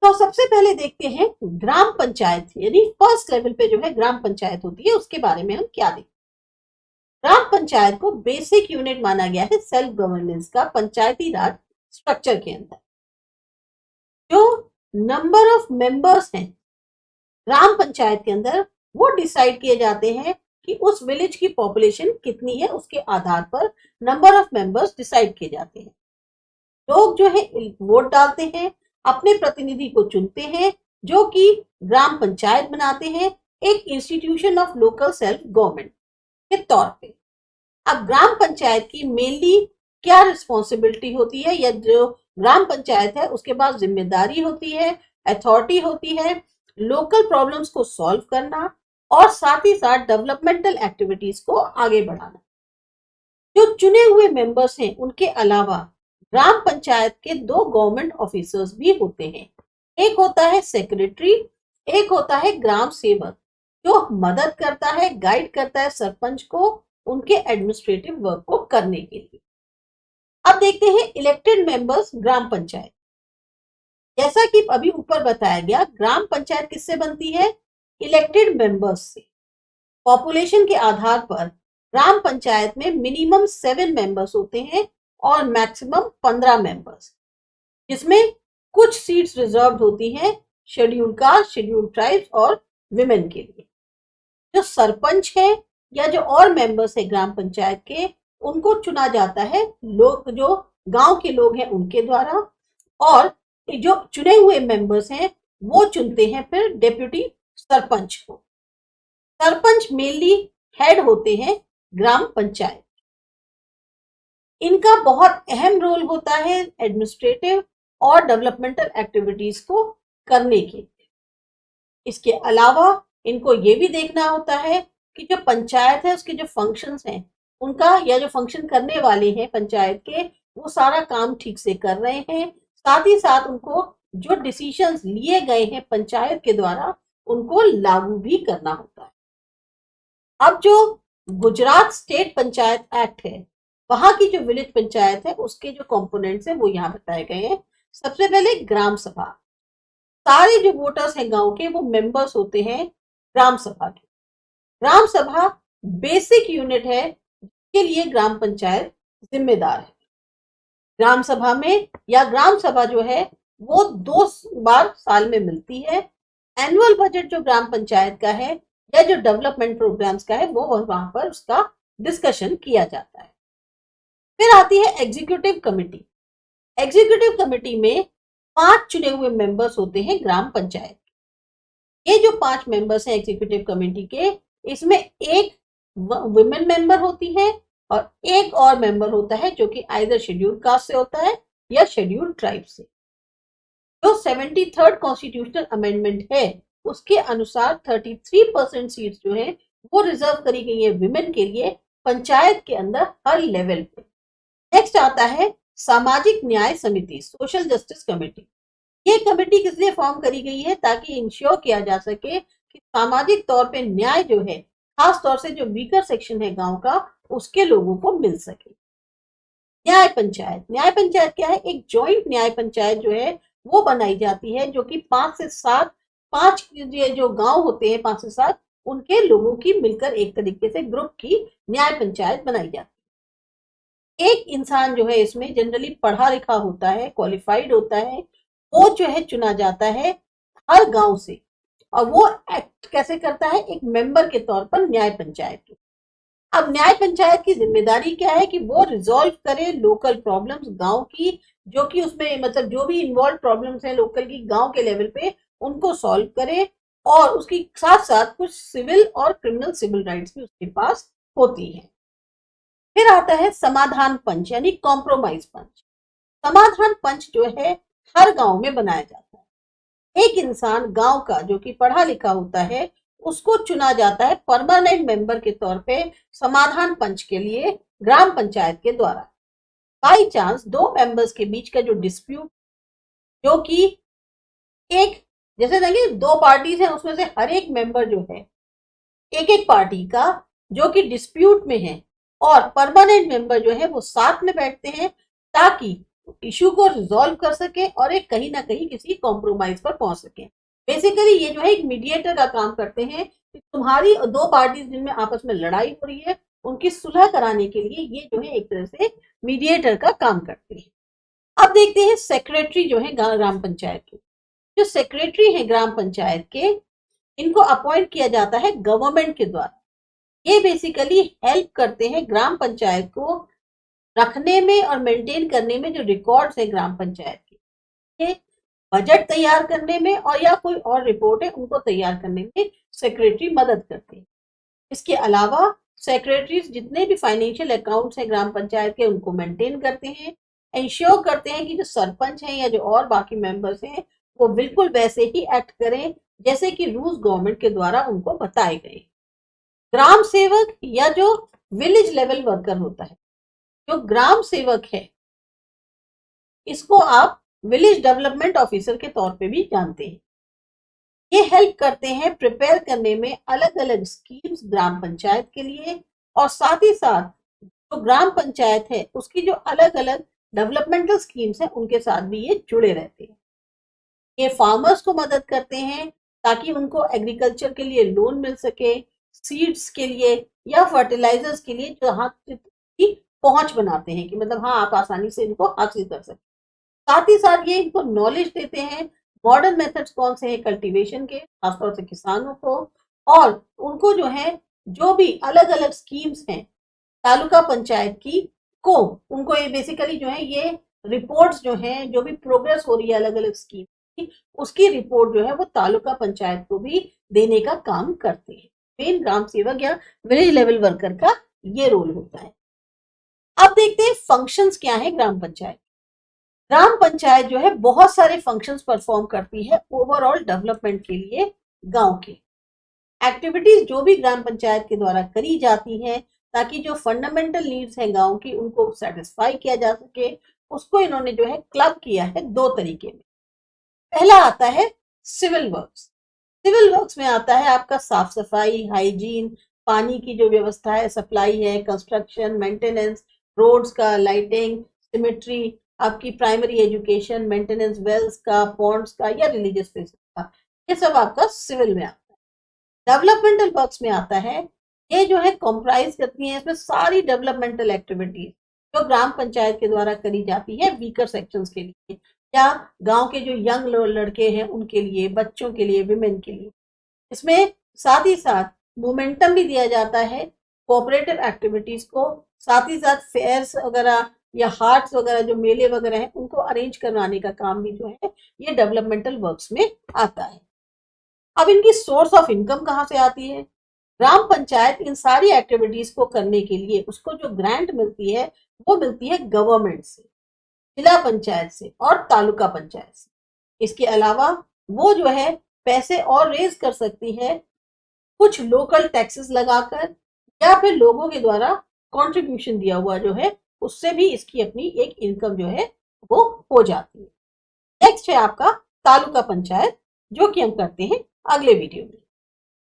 तो सबसे पहले देखते हैं ग्राम पंचायत, यानी फर्स्ट लेवल पे जो है ग्राम पंचायत होती है, उसके बारे में हम क्या देखते हैं। ग्राम पंचायत को बेसिक यूनिट माना गया है सेल्फ गवर्नेंस का पंचायती राज स्ट्रक्चर के अंदर। जो नंबर ऑफ मेंबर्स हैं ग्राम पंचायत के अंदर, वो डिसाइड किए जाते हैं कि उस विलेज की पॉपुलेशन कितनी है, उसके आधार पर नंबर ऑफ मेंबर्स डिसाइड किए जाते हैं। लोग जो है वोट डालते हैं, अपने प्रतिनिधि को चुनते हैं, जो कि ग्राम पंचायत बनाते हैं एक institution of local self government के तौर पे। अब ग्राम पंचायत की मेनली क्या रिस्पॉन्सिबिलिटी होती है, या जो ग्राम पंचायत है उसके पास जिम्मेदारी होती है, अथॉरिटी होती है लोकल प्रॉब्लम्स को सॉल्व करना और साथ ही साथ डेवलपमेंटल एक्टिविटीज को आगे बढ़ाना। जो चुने हुए मेंबर्स हैं उनके अलावा ग्राम पंचायत के दो गवर्नमेंट ऑफिसर्स भी होते हैं। एक होता है सेक्रेटरी, एक होता है ग्राम सेवक, जो मदद करता है, गाइड करता है सरपंच को उनके एडमिनिस्ट्रेटिव वर्क को करने के लिए। अब देखते हैं इलेक्टेड मेंबर्स ग्राम पंचायत। जैसा कि अभी ऊपर बताया गया, ग्राम पंचायत किससे बनती है? इलेक्टेड मेंबर्स से। पॉपुलेशन के आधार पर ग्राम पंचायत में मिनिमम 7 मेंबर्स होते हैं और मैक्सिमम 15 मेंबर्स, जिसमें कुछ सीट्स रिजर्व होती हैं शेड्यूल कास्ट, शेड्यूल ट्राइब्स और विमेन के लिए। जो सरपंच है या जो और मेंबर्स है ग्राम पंचायत के, उनको चुना जाता है लोग, जो गांव के लोग हैं उनके द्वारा, और जो चुने हुए मेंबर्स हैं वो चुनते हैं फिर डेप्यूटी सरपंच को। सरपंच मेनली हेड होते हैं ग्राम पंचायत। इनका बहुत अहम रोल होता है एडमिनिस्ट्रेटिव और डेवलपमेंटल एक्टिविटीज को करने के लिए। इसके अलावा इनको ये भी देखना होता है कि जो पंचायत है उसके जो फंक्शंस हैं उनका, या जो फंक्शन करने वाले हैं पंचायत के, वो सारा काम ठीक से कर रहे हैं। साथ ही साथ उनको जो डिसीजंस लिए गए हैं पंचायत के द्वारा उनको लागू भी करना होता है। अब जो गुजरात स्टेट पंचायत एक्ट है, वहां की जो विलेज पंचायत है उसके जो कंपोनेंट्स हैं वो यहाँ बताए गए हैं। सबसे पहले ग्राम सभा। सारे जो वोटर्स हैं गांव के वो मेंबर्स होते हैं ग्राम सभा के। ग्राम सभा बेसिक यूनिट है के लिए ग्राम पंचायत जिम्मेदार है। ग्राम सभा में, या ग्राम सभा जो है वो 2 बार साल में मिलती है। एनुअल बजट जो ग्राम पंचायत का है या जो डेवलपमेंट प्रोग्राम्स का है वो वहां पर उसका डिस्कशन किया जाता है। फिर आती है एग्जीक्यूटिव कमेटी। एग्जीक्यूटिव कमेटी में 5 चुने हुए मेंबर्स होते हैं ग्राम पंचायत। ये जो 5 मेंबर्स हैं एग्जीक्यूटिव कमेटी के, इसमें एक वुमेन मेंबर होती है और एक और मेंबर होता है जो कि आइदर शेड्यूल कास्ट से होता है या शेड्यूल ट्राइब से। जो 73rd कॉन्स्टिट्यूशनल अमेंडमेंट है उसके अनुसार 33% सीट्स जो है वो रिजर्व करी गई है विमेन के लिए पंचायत के अंदर हर लेवल पे। नेक्स्ट आता है सामाजिक न्याय समिति, सोशल जस्टिस कमेटी। ये कमेटी किस लिए फॉर्म करी गई है? ताकि इंश्योर किया जा सके कि सामाजिक तौर पे न्याय जो है, खास तौर से जो वीकर सेक्शन है गांव का, उसके लोगों को मिल सके। न्याय पंचायत। न्याय पंचायत क्या है? एक जॉइंट न्याय पंचायत जो है वो बनाई जाती है, जो कि 5 से 7 5 जो गांव होते हैं 5 से 7 उनके लोगों की मिलकर एक तरीके से ग्रुप की न्याय पंचायत बनाई जाती है। एक इंसान जो है इसमें जनरली पढ़ा लिखा होता है, क्वालिफाइड होता है, वो जो है चुना जाता है हर गांव से, और वो एक्ट कैसे करता है? एक मेंबर के तौर पर न्याय पंचायत की। अब न्याय पंचायत की जिम्मेदारी क्या है कि वो रिजॉल्व करे लोकल प्रॉब्लम्स गांव की, जो कि उसमें मतलब जो भी इन्वॉल्व प्रॉब्लम्स हैं लोकल की गांव के लेवल पे उनको सॉल्व करे, और उसके साथ साथ कुछ सिविल और क्रिमिनल सिविल राइट्स भी उसके पास होती है। फिर आता है समाधान पंच, यानी कॉम्प्रोमाइज पंच। समाधान पंच जो है हर गांव में बनाया जाता है। एक इंसान गांव का जो कि पढ़ा लिखा होता है उसको चुना जाता है परमानेंट मेंबर के तौर पे समाधान पंच के लिए ग्राम पंचायत के द्वारा। बाई चांस 2 मेंबर्स के बीच का जो डिस्प्यूट, जो कि एक जैसे देखिए 2 पार्टीज हैं उसमें से हर एक मेंबर जो है एक एक पार्टी का जो कि डिस्प्यूट में है, और परमानेंट मेंबर जो है वो साथ में बैठते हैं ताकि इशू को रिजॉल्व कर सके और एक कहीं ना कहीं किसी कॉम्प्रोमाइज पर पहुंच सके। बेसिकली ये जो है एक मीडिएटर का काम करते हैं कि तुम्हारी दो पार्टीज जिनमें आपस में लड़ाई हो रही है उनकी सुलह कराने के लिए ये जो है एक तरह से मीडिएटर का काम करते हैं। अब देखते हैं सेक्रेटरी जो है ग्राम पंचायत के। जो सेक्रेटरी है ग्राम पंचायत के, इनको अपॉइंट किया जाता है गवर्नमेंट के द्वारा। ये बेसिकली हेल्प करते हैं ग्राम पंचायत को रखने में और मेंटेन करने में जो रिकॉर्ड्स है ग्राम पंचायत के, बजट तैयार करने में और या कोई और रिपोर्ट है उनको तैयार करने में सेक्रेटरी मदद करते हैं। इसके अलावा सेक्रेटरीज जितने भी फाइनेंशियल अकाउंट्स हैं ग्राम पंचायत के उनको मेंटेन करते हैं, इंश्योर करते हैं कि जो सरपंच हैं या जो और बाकी मेंबर्स हैं वो बिल्कुल वैसे ही एक्ट करें जैसे कि रूल्स गवर्नमेंट के द्वारा उनको बताए गए। ग्राम सेवक या जो विलेज लेवल वर्कर होता है, जो ग्राम सेवक है, इसको आप विलेज डेवलपमेंट ऑफिसर के तौर पे भी जानते हैं। ये हेल्प करते हैं प्रिपेयर करने में अलग अलग स्कीम्स ग्राम पंचायत के लिए, और साथ ही साथ जो ग्राम पंचायत है उसकी जो अलग अलग डेवलपमेंटल स्कीम्स हैं उनके साथ भी ये जुड़े रहते हैं। ये फार्मर्स को मदद करते हैं ताकि उनको एग्रीकल्चर के लिए लोन मिल सके, सीड्स के लिए या फर्टिलाइजर्स के लिए जहां की पहुंच बनाते हैं कि मतलब हाँ आप आसानी से इनको हासिल कर सकते। साथ ही साथ ये इनको नॉलेज देते हैं मॉडर्न मेथड्स कौन से हैं कल्टीवेशन के, खासतौर से किसानों को, और उनको जो है जो भी अलग अलग स्कीम्स हैं तालुका पंचायत की को उनको ये बेसिकली जो है ये रिपोर्ट्स जो हैं जो भी प्रोग्रेस हो रही है अलग अलग स्कीम की उसकी रिपोर्ट जो है वो तालुका पंचायत को भी देने का काम करते हैं। मेन ग्राम सेवक या विलेज लेवल वर्कर का ये रोल होता है। अब देखते हैं फंक्शंस क्या है ग्राम पंचायत। ग्राम पंचायत जो है बहुत सारे फंक्शंस परफॉर्म करती है ओवरऑल डेवलपमेंट के लिए। गांव के एक्टिविटीज जो भी ग्राम पंचायत के द्वारा करी जाती हैं ताकि जो फंडामेंटल नीड्स हैं गांव की उनको सेटिस्फाई किया जा सके, उसको इन्होंने जो है क्लब किया है दो तरीके में। पहला आता है सिविल वर्क्स। सिविल वर्क्स में आता है आपका साफ सफाई, हाइजीन, पानी की जो व्यवस्था है, सप्लाई है, कंस्ट्रक्शन, मेंटेनेंस, रोड्स का, लाइटिंग, सिमेट्री, आपकी प्राइमरी एजुकेशन, मेंटेनेंस वेल्स का, पॉन्ड्स का या रिलीजियस प्लेसेस का, ये सब आपका सिविल में आता है। डेवलपमेंटल वर्क्स में आता है, ये जो है कॉम्प्राइज करती है इसमें सारी डेवलपमेंटल एक्टिविटीज जो ग्राम पंचायत के द्वारा करी जाती है वीकर सेक्शंस के लिए या गांव के जो यंग लड़के हैं उनके लिए, बच्चों के लिए, विमेन के लिए। इसमें साथ ही साथ मोमेंटम भी दिया जाता है कोऑपरेटिव एक्टिविटीज को, साथ ही साथ फेयर्स वगैरह या हार्ट्स वगैरह जो मेले वगैरह हैं उनको अरेंज करवाने का काम भी जो है ये डेवलपमेंटल वर्क्स में आता है। अब इनकी सोर्स ऑफ इनकम कहाँ से आती है? ग्राम पंचायत इन सारी एक्टिविटीज को करने के लिए उसको जो ग्रांट मिलती है वो मिलती है गवर्नमेंट से, जिला पंचायत से और तालुका पंचायत से। इसके अलावा वो जो है पैसे और रेज कर सकती है कुछ लोकल टैक्सेस लगाकर या फिर लोगों के द्वारा कंट्रीब्यूशन दिया हुआ जो है उससे भी इसकी अपनी एक इनकम जो है वो हो जाती है। नेक्स्ट है आपका तालुका पंचायत, जो कि हम करते हैं अगले वीडियो में।